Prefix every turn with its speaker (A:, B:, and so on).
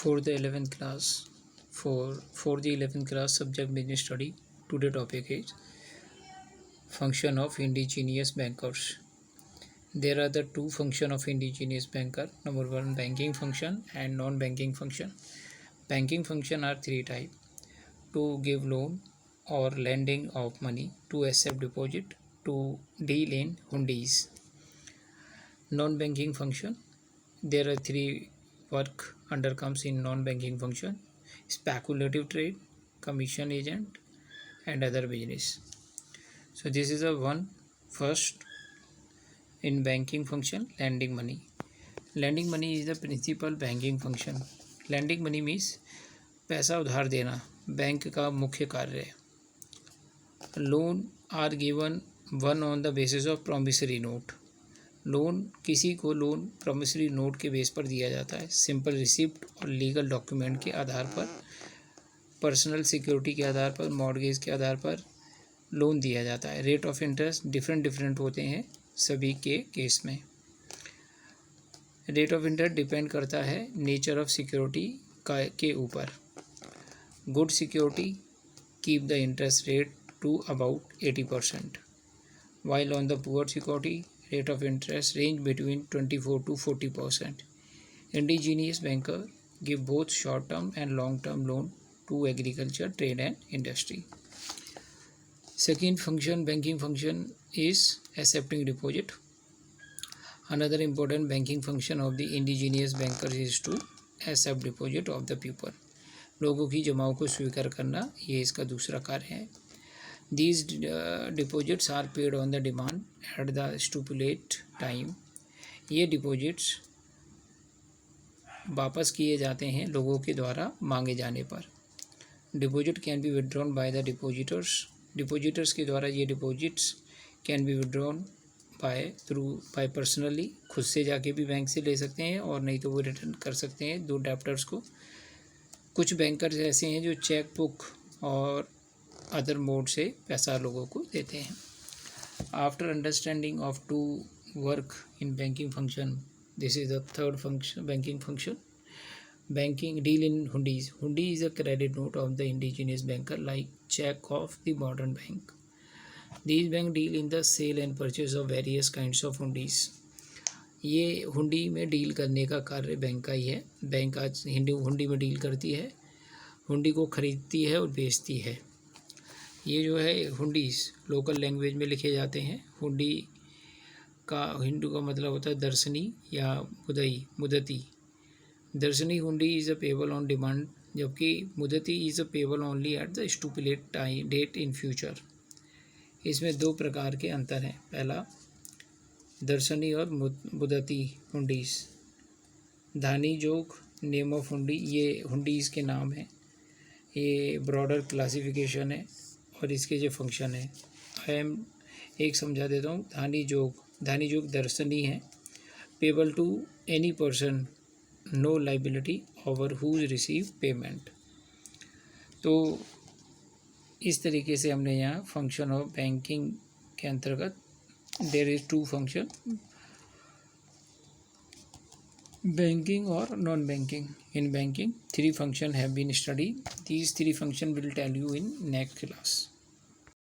A: For the 11th class, for the 11th class subject business study, today topic is function of indigenous bankers. There are the two function of indigenous banker. Number one, banking function and non-banking function. Banking function are three type: to give loan or lending of money, to accept deposit, to deal in hundis. Non-banking function, there are three work under comes in non-banking function: speculative trade, commission agent, and other business. So this is a one. First, in banking function, lending money. Lending money is the principal banking function. Lending money means पैसा उधार देना bank का मुख्य कार्य है. Loan are given one on the basis of promissory note. Loan किसी को loan promissory note के बेस पर दिया जाता है, सिंपल रिसिप्ट और लीगल डॉक्यूमेंट के आधार पर, पर्सनल सिक्योरिटी के आधार पर, मॉर्गेज के आधार पर लोन दिया जाता है. रेट ऑफ इंटरेस्ट डिफरेंट होते हैं सभी के केस में. रेट ऑफ इंटरेस्ट डिपेंड करता है नेचर ऑफ सिक्योरिटी के ऊपर. Good security keep the interest rate to about 80%, while on the poor security rate of interest range between 24 to 40%. Indigenous banker give both short term and long term loan to agriculture, trade and industry. Second function, banking function, is accepting deposit. Another important banking function of the indigenous banker is to accept deposit of the people. लोगों की जमाओं को स्वीकार करना, ये इसका दूसरा कार्य है. These deposits are paid on the demand at the stipulated time. ये डिपॉजिट्स वापस किए जाते हैं लोगों के द्वारा मांगे जाने पर. Deposit can be withdrawn by the depositors के द्वारा ये deposits can be withdrawn bye personally, खुद से जाके भी बैंक से ले सकते हैं, और नहीं तो वो रिटर्न कर सकते हैं दो डेप्टर्स को. कुछ बैंकर्स ऐसे हैं जो चेक बुक और अदर मोड से पैसा लोगों को देते हैं. After understanding of two work in banking function, this is the third function, banking function. Banking deal in hundis. Hundi is a credit note of the indigenous banker like cheque of the modern bank. These bank deal in the sale and purchase of various kinds of hundis. ये हुंडी में deal करने का कार्य bank का ही है. Bank आज हुंडी में डील करती है, हुंडी को खरीदती है और बेचती है. ये जो है हुंडीज लोकल लैंग्वेज में लिखे जाते हैं. हुंडी का हिंदू का मतलब होता है दर्शनी या मुदती. दर्शनी hundi is a payable on demand, जबकि मुदती is a payable only at the stipulated time date in future. इसमें दो प्रकार के अंतर हैं. पहला, दर्शनी और मुदती हुंडीज. धानी जोग नेम ऑफ हुंडी, ये हुंडीज़ के नाम हैं. ये ब्रॉडर क्लासिफिकेशन है और इसके जो फंक्शन है एक समझा देता हूँ. धानी जोग दर्शनी है. Payable to any person, no liability over whose receive payment. तो इस तरीके से हमने यहाँ फंक्शन ऑफ बैंकिंग के अंतर्गत there is two function, banking और non banking. In banking 3 function have been studied. These 3 function will tell you in next class.